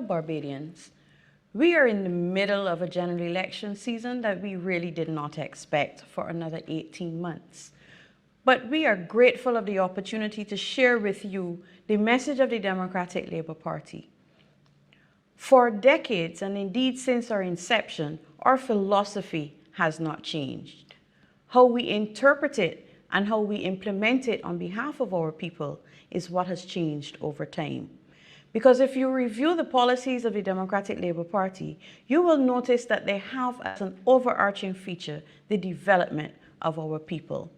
Barbadians, we are in the middle of a general election season that we really did not expect for another 18 months. But we are grateful of the opportunity to share with you the message of the Democratic Labour Party. For decades, and indeed since our inception, our philosophy has not changed. How we interpret it and how we implement it on behalf of our people is what has changed over time. Because if you review the policies of the Democratic Labour Party, you will notice that they have as an overarching feature the development of our people.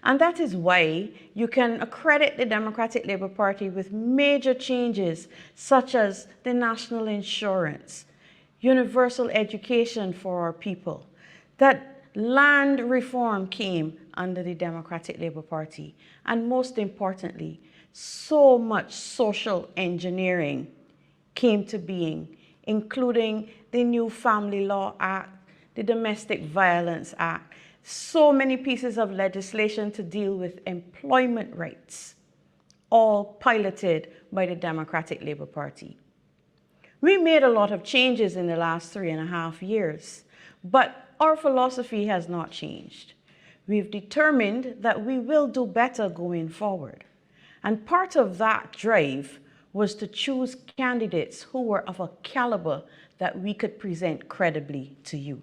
And that is why you can accredit the Democratic Labour Party with major changes such as the national insurance, universal education for our people, that land reform came under the Democratic Labour Party, and most importantly, so much social engineering came to being, including the new Family Law Act, the Domestic Violence Act, so many pieces of legislation to deal with employment rights, all piloted by the Democratic Labour Party. We made a lot of changes in the last 3.5 years, but our philosophy has not changed. We've determined that we will do better going forward. And part of that drive was to choose candidates who were of a caliber that we could present credibly to you.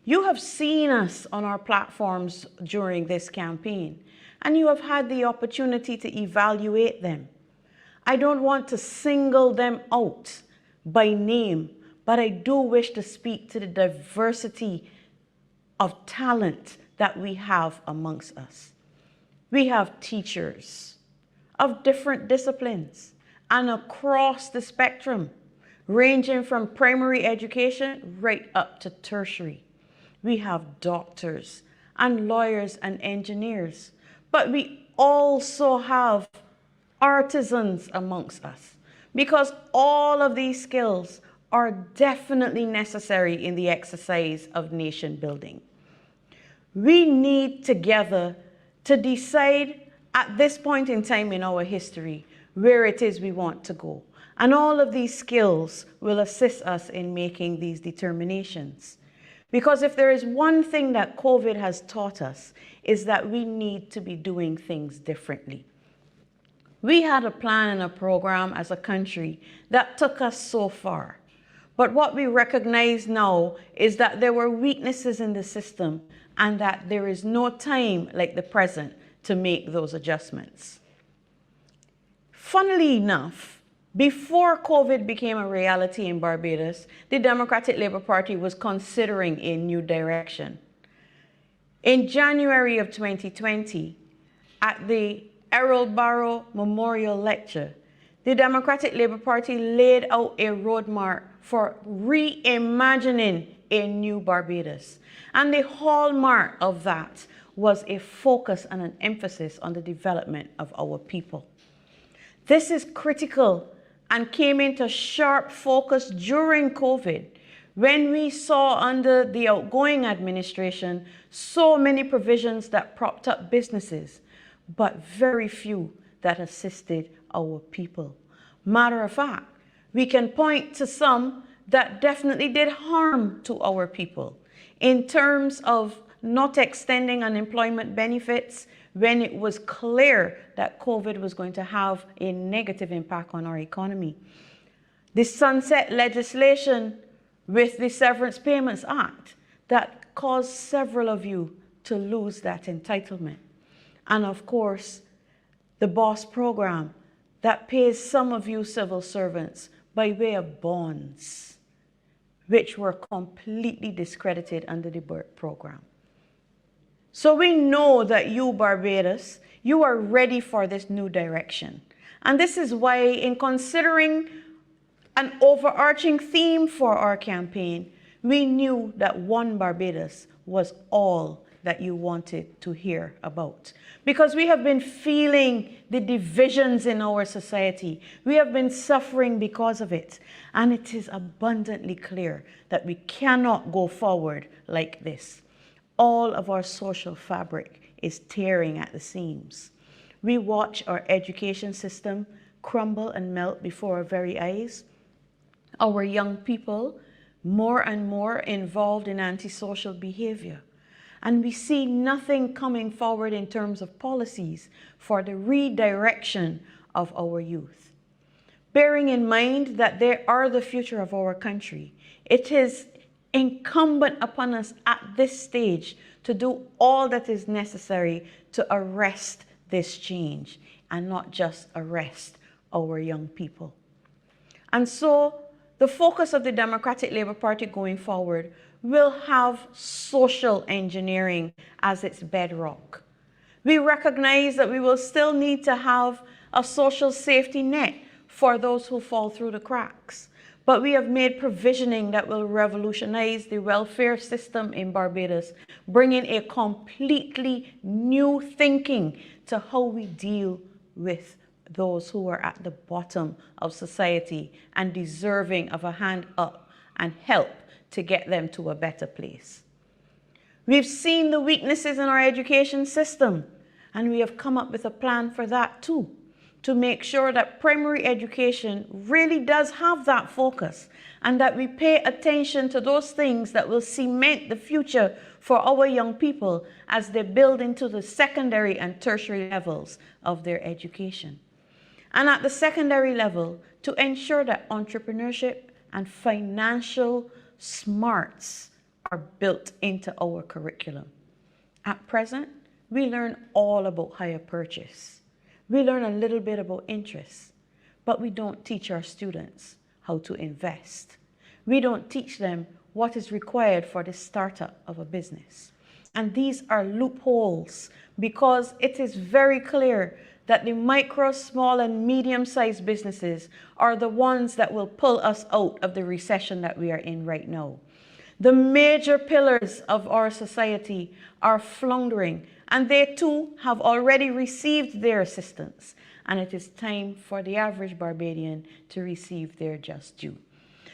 You have seen us on our platforms during this campaign, and you have had the opportunity to evaluate them. I don't want to single them out by name, but I do wish to speak to the diversity of talent that we have amongst us. We have teachers of different disciplines and across the spectrum, ranging from primary education right up to tertiary. We have doctors and lawyers and engineers, but we also have artisans amongst us, because all of these skills are definitely necessary in the exercise of nation building. We need together to decide at this point in time in our history where it is we want to go. And all of these skills will assist us in making these determinations. Because if there is one thing that COVID has taught us, is that we need to be doing things differently. We had a plan and a program as a country that took us so far. But what we recognize now is that there were weaknesses in the system and that there is no time like the present to make those adjustments. Funnily enough, before COVID became a reality in Barbados, the Democratic Labour Party was considering a new direction. In January of 2020, at the Errol Barrow Memorial Lecture, the Democratic Labour Party laid out a roadmap for reimagining a new Barbados. And the hallmark of that was a focus and an emphasis on the development of our people. This is critical and came into sharp focus during COVID, when we saw under the outgoing administration so many provisions that propped up businesses, but very few that assisted our people. Matter of fact, we can point to some that definitely did harm to our people in terms of not extending unemployment benefits when it was clear that COVID was going to have a negative impact on our economy. The sunset legislation with the Severance Payments Act that caused several of you to lose that entitlement. And of course, the BOSS program that pays some of you civil servants by way of bonds, which were completely discredited under the BERT program. So we know that you, Barbados, you are ready for this new direction. And this is why, in considering an overarching theme for our campaign, we knew that One Barbados was all that you wanted to hear about. Because we have been feeling the divisions in our society. We have been suffering because of it. And it is abundantly clear that we cannot go forward like this. All of our social fabric is tearing at the seams. We watch our education system crumble and melt before our very eyes. Our young people more and more involved in antisocial behavior. And we see nothing coming forward in terms of policies for the redirection of our youth. Bearing in mind that they are the future of our country, it is incumbent upon us at this stage to do all that is necessary to arrest this change and not just arrest our young people. And so the focus of the Democratic Labour Party going forward will have social engineering as its bedrock. We recognize that we will still need to have a social safety net for those who fall through the cracks. But we have made provisioning that will revolutionize the welfare system in Barbados, bringing a completely new thinking to how we deal with those who are at the bottom of society and deserving of a hand up and help to get them to a better place. We've seen the weaknesses in our education system, and we have come up with a plan for that too, to make sure that primary education really does have that focus and that we pay attention to those things that will cement the future for our young people as they build into the secondary and tertiary levels of their education. And at the secondary level, to ensure that entrepreneurship and financial smarts are built into our curriculum. At present, we learn all about hire purchase. We learn a little bit about interest, but we don't teach our students how to invest. We don't teach them what is required for the startup of a business. And these are loopholes because it is very clear that the micro, small, and medium-sized businesses are the ones that will pull us out of the recession that we are in right now. The major pillars of our society are floundering, and they too have already received their assistance. And it is time for the average Barbadian to receive their just due.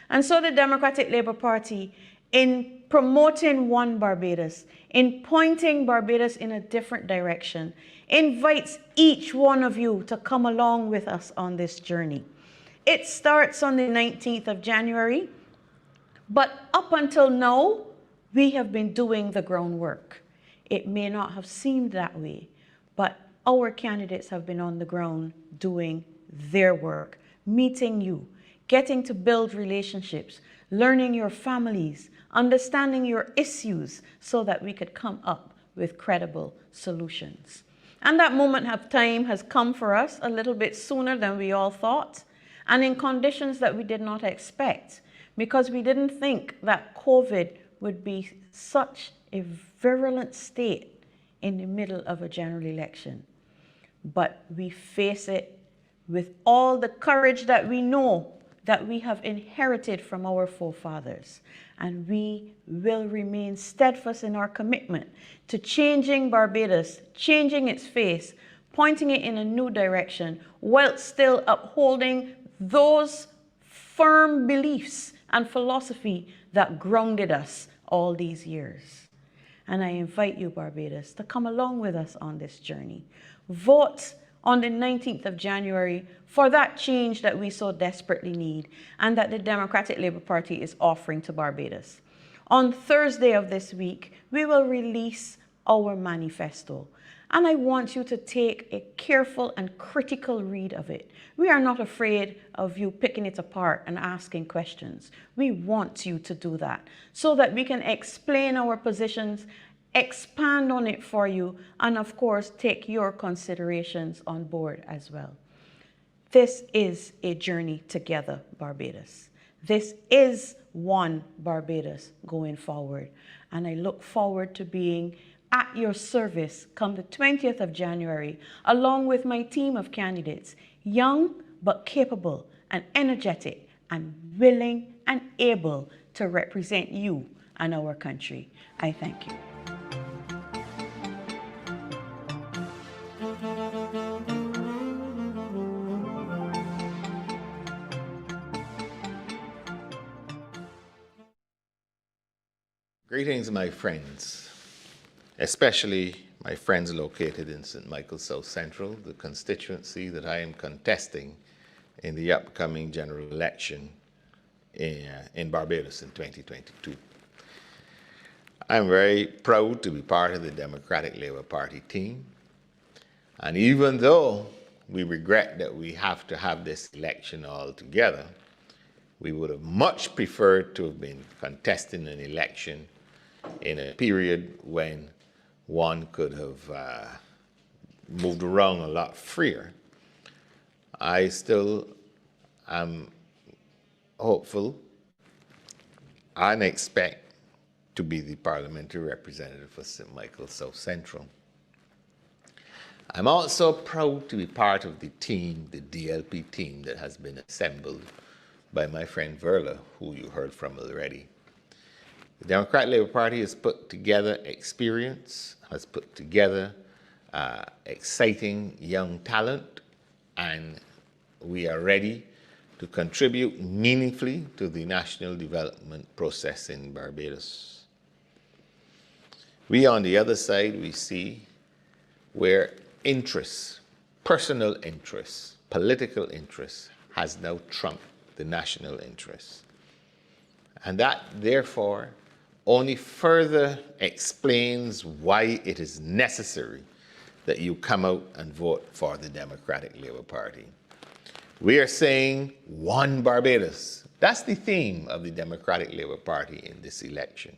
And so the Democratic Labour Party, in promoting One Barbados, in pointing Barbados in a different direction, invites each one of you to come along with us on this journey. It starts on the 19th of January, but up until now, we have been doing the groundwork. It may not have seemed that way, but our candidates have been on the ground doing their work, meeting you, getting to build relationships, learning your families, understanding your issues so that we could come up with credible solutions. And that moment of time has come for us a little bit sooner than we all thought, and in conditions that we did not expect, because we didn't think that COVID would be such a virulent state in the middle of a general election. But we face it with all the courage that we know that we have inherited from our forefathers. And we will remain steadfast in our commitment to changing Barbados, changing its face, pointing it in a new direction, while still upholding those firm beliefs and philosophy that grounded us all these years. And I invite you, Barbados, to come along with us on this journey. Vote on the 19th of January for that change that we so desperately need and that the Democratic Labour Party is offering to Barbados. On Thursday of this week, we will release our manifesto. And I want you to take a careful and critical read of it. We are not afraid of you picking it apart and asking questions. We want you to do that so that we can explain our positions, expand on it for you, and of course, take your considerations on board as well. This is a journey together, Barbados. This is One Barbados going forward. And I look forward to being at your service come the 20th of January, along with my team of candidates, young but capable and energetic and willing and able to represent you and our country. I thank you. Greetings, my friends, especially my friends located in St. Michael's South Central, the constituency that I am contesting in the upcoming general election in Barbados in 2022. I'm very proud to be part of the Democratic Labour Party team. And even though we regret that we have to have this election altogether, we would have much preferred to have been contesting an election in a period when one could have moved around a lot freer. I still am hopeful and expect to be the parliamentary representative for St. Michael South Central. I'm also proud to be part of the team, the DLP team that has been assembled by my friend Verla, who you heard from already. The Democratic Labour Party has put together experience, has put together exciting young talent, and we are ready to contribute meaningfully to the national development process in Barbados. We, on the other side, we see where interests, personal interests, political interests, has now trumped the national interest. And that, therefore, only further explains why it is necessary that you come out and vote for the Democratic Labour Party. We are saying One Barbados. That's the theme of the Democratic Labour Party in this election.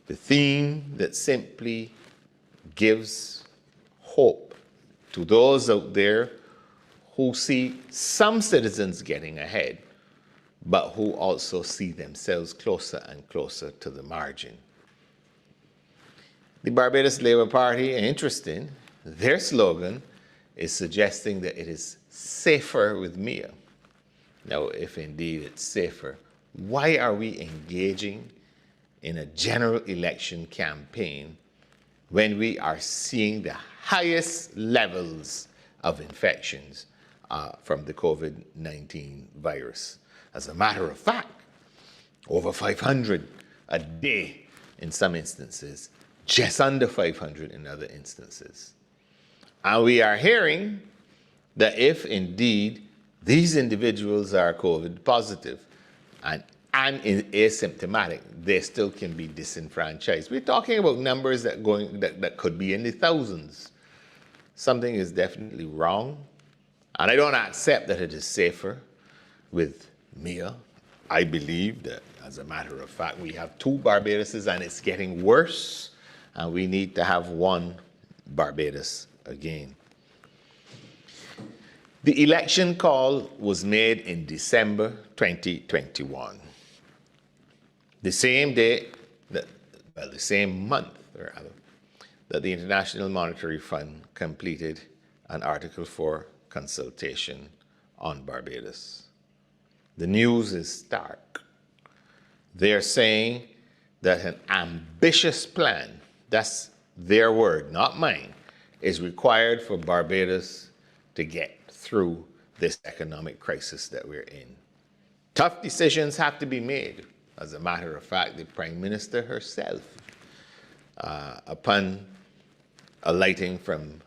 The theme that simply gives hope to those out there who see some citizens getting ahead, but who also see themselves closer and closer to the margin. The Barbados Labour Party, interesting, their slogan is suggesting that it is safer with Mia. Now, if indeed it's safer, why are we engaging in a general election campaign when we are seeing the highest levels of infections from the COVID-19 virus? As a matter of fact, over 500 a day in some instances, just under 500 in other instances. And we are hearing that if indeed these individuals are COVID positive and asymptomatic, they still can be disenfranchised. We're talking about numbers that could be in the thousands. Something is definitely wrong, and I don't accept that it is safer with Mia. I believe that, as a matter of fact, we have two Barbadoses and it's getting worse, and we need to have one Barbados again. The election call was made in December 2021. The same day, the same month, rather, that the International Monetary Fund completed an Article 4 consultation on Barbados. The news is stark. They're saying that an ambitious plan, that's their word, not mine, is required for Barbados to get through this economic crisis that we're in. Tough decisions have to be made. As a matter of fact, the Prime Minister herself, upon alighting from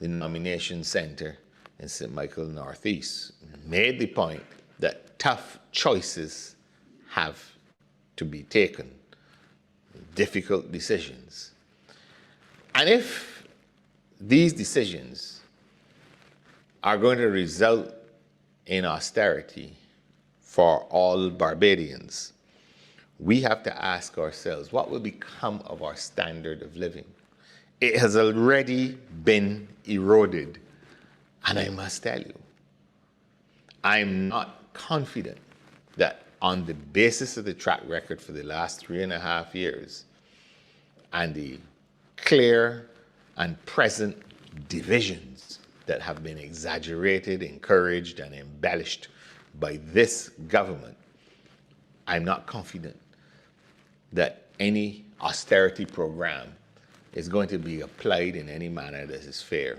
the nomination center in St. Michael Northeast, made the point that tough choices have to be taken, difficult decisions. And if these decisions are going to result in austerity for all Barbadians, we have to ask ourselves, what will become of our standard of living? It has already been eroded. And I must tell you, I'm not confident that on the basis of the track record for the last 3.5 years and the clear and present divisions that have been exaggerated, encouraged, and embellished by this government, I'm not confident that any austerity program is going to be applied in any manner that is fair.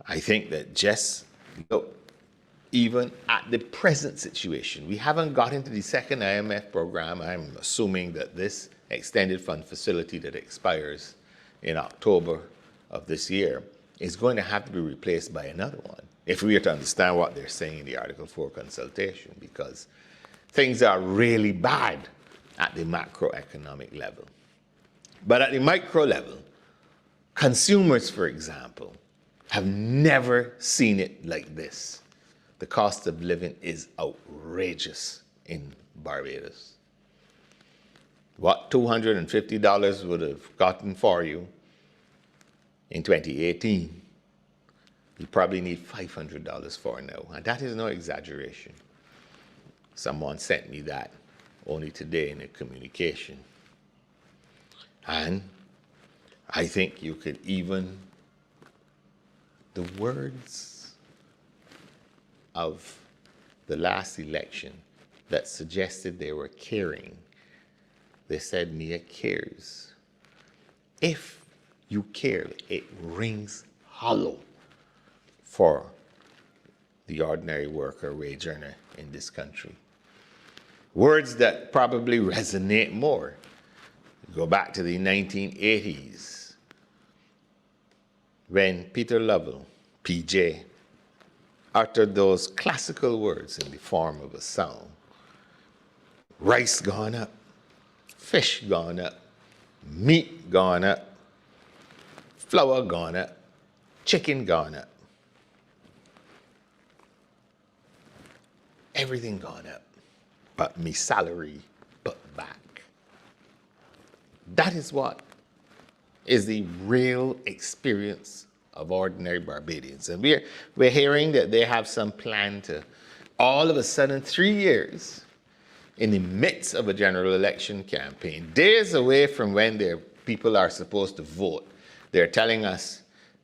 I think that just look even at the present situation. We haven't got into the second IMF program. I'm assuming that this extended fund facility that expires in October of this year is going to have to be replaced by another one. if we are to understand what they're saying in the Article 4 consultation, because things are really bad at the macroeconomic level. But at the micro level, consumers, for example, have never seen it like this. The cost of living is outrageous in Barbados. What $250 would have gotten for you in 2018, you probably need $500 for now. And that is no exaggeration. Someone sent me that only today in a communication. And I think you could even, the words of the last election that suggested they were caring, they said, Mia cares. If you care, it rings hollow for the ordinary worker, wage earner in this country. Words that probably resonate more. Go back to the 1980s when Peter Lovell, PJ, uttered those classical words in the form of a song. Rice gone up, fish gone up, meat gone up, flour gone up, chicken gone up. Everything gone up, but me salary put back. That is what is the real experience of ordinary Barbadians. And we're hearing that they have some plan to, all of a sudden, 3 years in the midst of a general election campaign, days away from when their people are supposed to vote, they're telling us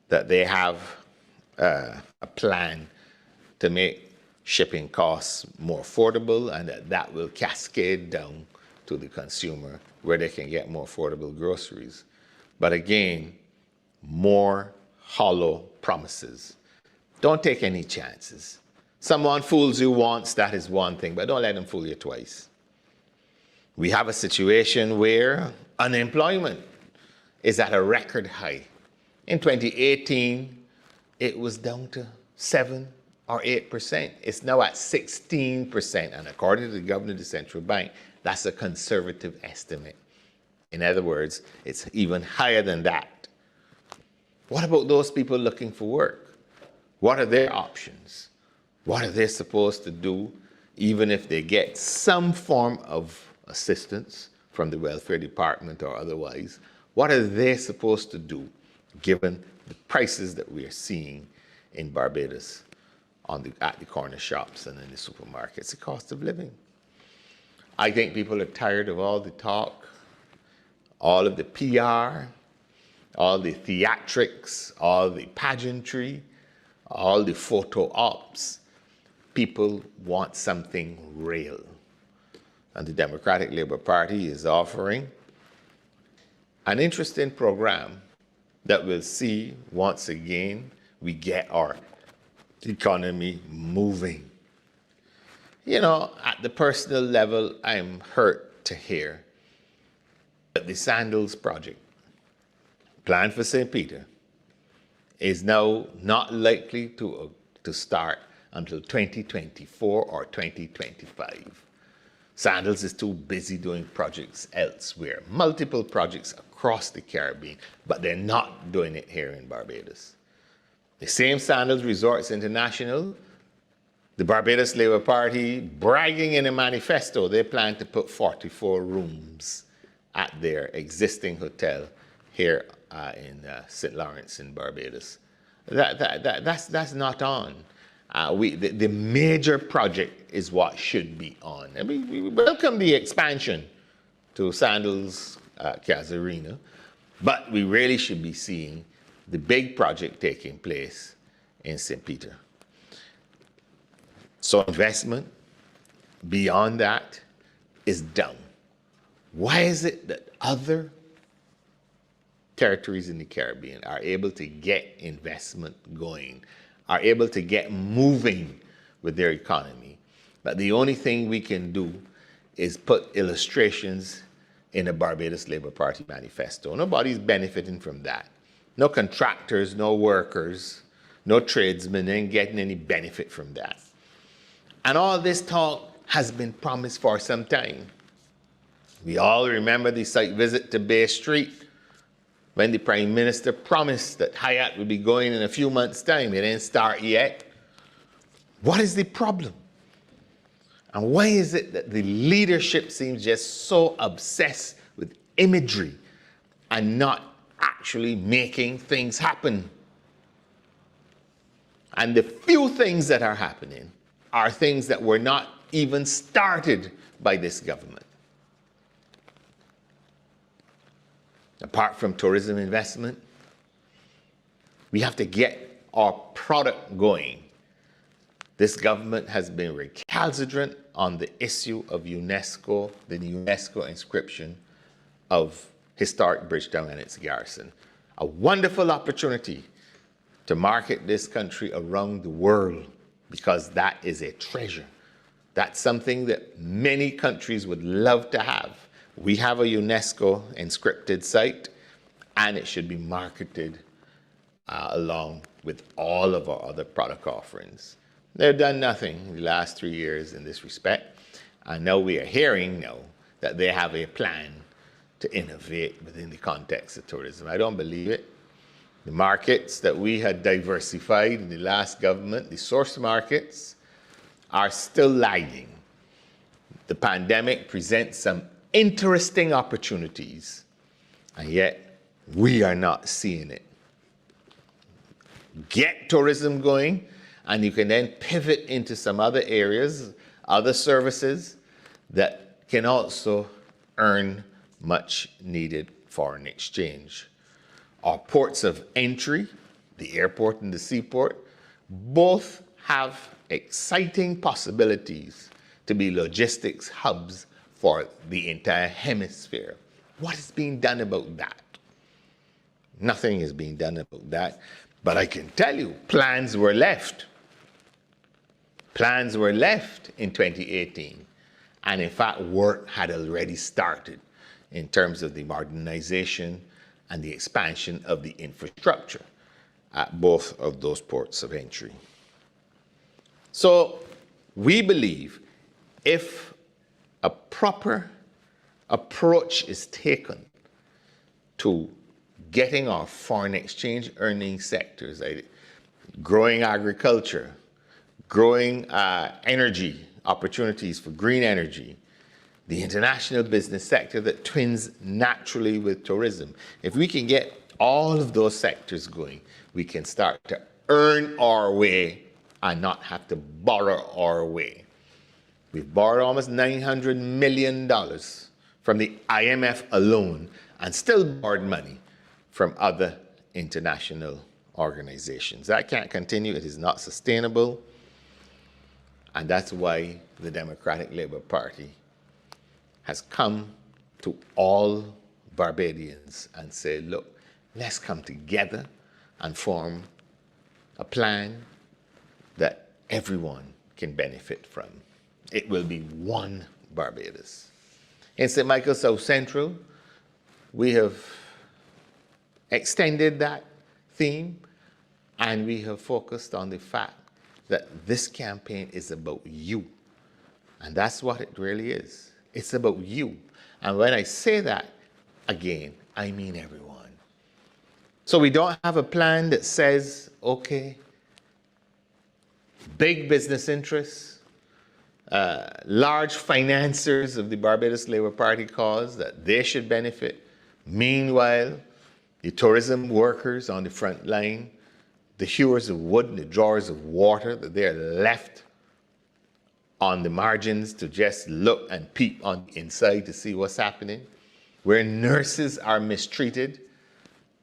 that they have a plan to make shipping costs more affordable, and that will cascade down to the consumer where they can get more affordable groceries. But again, more hollow promises. Don't take any chances. Someone fools you once, that is one thing, but don't let them fool you twice. We have a situation where unemployment is at a record high. In 2018, it was down to 7 or 8%. It's now at 16%. And according to the governor of the central bank, that's a conservative estimate. In other words, it's even higher than that. What about those people looking for work? What are their options? What are they supposed to do, even if they get some form of assistance from the welfare department or otherwise? What are they supposed to do, given the prices that we are seeing in Barbados at the corner shops and in the supermarkets, the cost of living? I think people are tired of all the talk, all of the PR, all the theatrics, all the pageantry, all the photo ops. People want something real. And the Democratic Labour Party is offering an interesting program that will see, once again, we get our economy moving. You know, at the personal level, I'm hurt to hear that the Sandals project, planned for St. Peter, is now not likely to start until 2024 or 2025. Sandals is too busy doing projects elsewhere, multiple projects across the Caribbean, but they're not doing it here in Barbados. The same Sandals Resorts International, the Barbados Labour Party bragging in a manifesto, they plan to put 44 rooms at their existing hotel here in St. Lawrence in Barbados. That's not on. The major project is what should be on. I mean, we welcome the expansion to Sandals Casuarina, but we really should be seeing the big project taking place in St. Peter. So investment beyond that is down. Why is it that other territories in the Caribbean are able to get investment going, are able to get moving with their economy, but the only thing we can do is put illustrations in a Barbados Labour Party manifesto? Nobody's benefiting from that. No contractors, no workers, no tradesmen ain't getting any benefit from that. And all this talk has been promised for some time. We all remember the site visit to Bay Street when the Prime Minister promised that Hyatt would be going in a few months' time. It didn't start yet. What is the problem? And why is it that the leadership seems just so obsessed with imagery and not actually making things happen? And the few things that are happening are things that were not even started by this government. Apart from tourism investment, we have to get our product going. This government has been recalcitrant on the issue of UNESCO, the UNESCO inscription of historic Bridgetown and its garrison. A wonderful opportunity to market this country around the world, because that is a treasure. That's something that many countries would love to have. We have a UNESCO inscripted site, and it should be marketed along with all of our other product offerings. They've done nothing in the last 3 years in this respect, and now we are hearing now that they have a plan to innovate within the context of tourism. I don't believe it. The markets that we had diversified in the last government, the source markets, are still lagging. The pandemic presents some interesting opportunities, and yet we are not seeing it. Get tourism going, and you can then pivot into some other areas, other services that can also earn much needed foreign exchange. Our ports of entry, the airport and the seaport, both have exciting possibilities to be logistics hubs for the entire hemisphere. What is being done about that? Nothing is being done about that, but I can tell you, plans were left. Plans were left in 2018, and in fact, work had already started in terms of the modernization and the expansion of the infrastructure at both of those ports of entry. So we believe if a proper approach is taken to getting our foreign exchange earning sectors, like growing agriculture, growing energy opportunities for green energy, the international business sector that twins naturally with tourism. If we can get all of those sectors going, we can start to earn our way and not have to borrow our way. We've borrowed almost $900 million from the IMF alone and still borrowed money from other international organizations. That can't continue. It is not sustainable. And that's why the Democratic Labour Party has come to all Barbadians and say, look, let's come together and form a plan that everyone can benefit from. It will be one Barbados. In St. Michael South Central, we have extended that theme, and we have focused on the fact that this campaign is about you. And that's what it really is. It's about you. And when I say that, again, I mean everyone. So we don't have a plan that says, okay, big business interests, large financiers of the Barbados Labour Party cause, that they should benefit. Meanwhile, the tourism workers on the front line, the hewers of wood and the drawers of water, that they are left on the margins to just look and peep on the inside to see what's happening, where nurses are mistreated,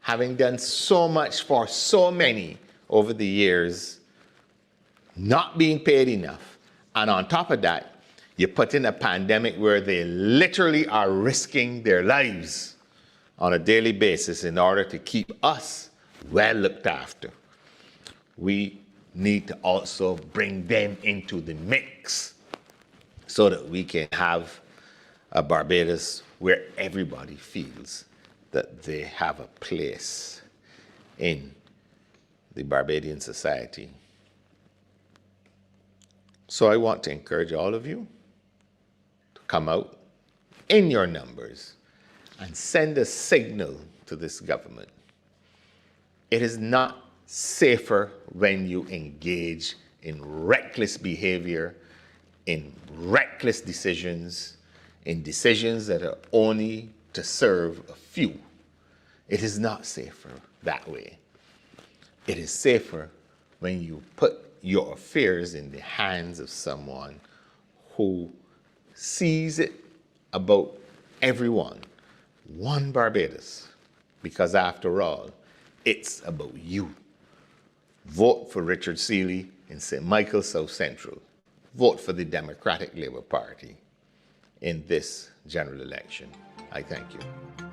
having done so much for so many over the years, not being paid enough. And on top of that, you put in a pandemic where they literally are risking their lives on a daily basis in order to keep us well looked after. We need to also bring them into the mix so that we can have a Barbados where everybody feels that they have a place in the Barbadian society. So I want to encourage all of you to come out in your numbers and send a signal to this government. It is not safer when you engage in reckless behavior, in reckless decisions, in decisions that are only to serve a few. It is not safer that way. It is safer when you put your affairs in the hands of someone who sees it about everyone. One Barbados. Because after all, it's about you. Vote for Richard Seeley in St. Michael South Central. Vote for the Democratic Labour Party in this general election. I thank you.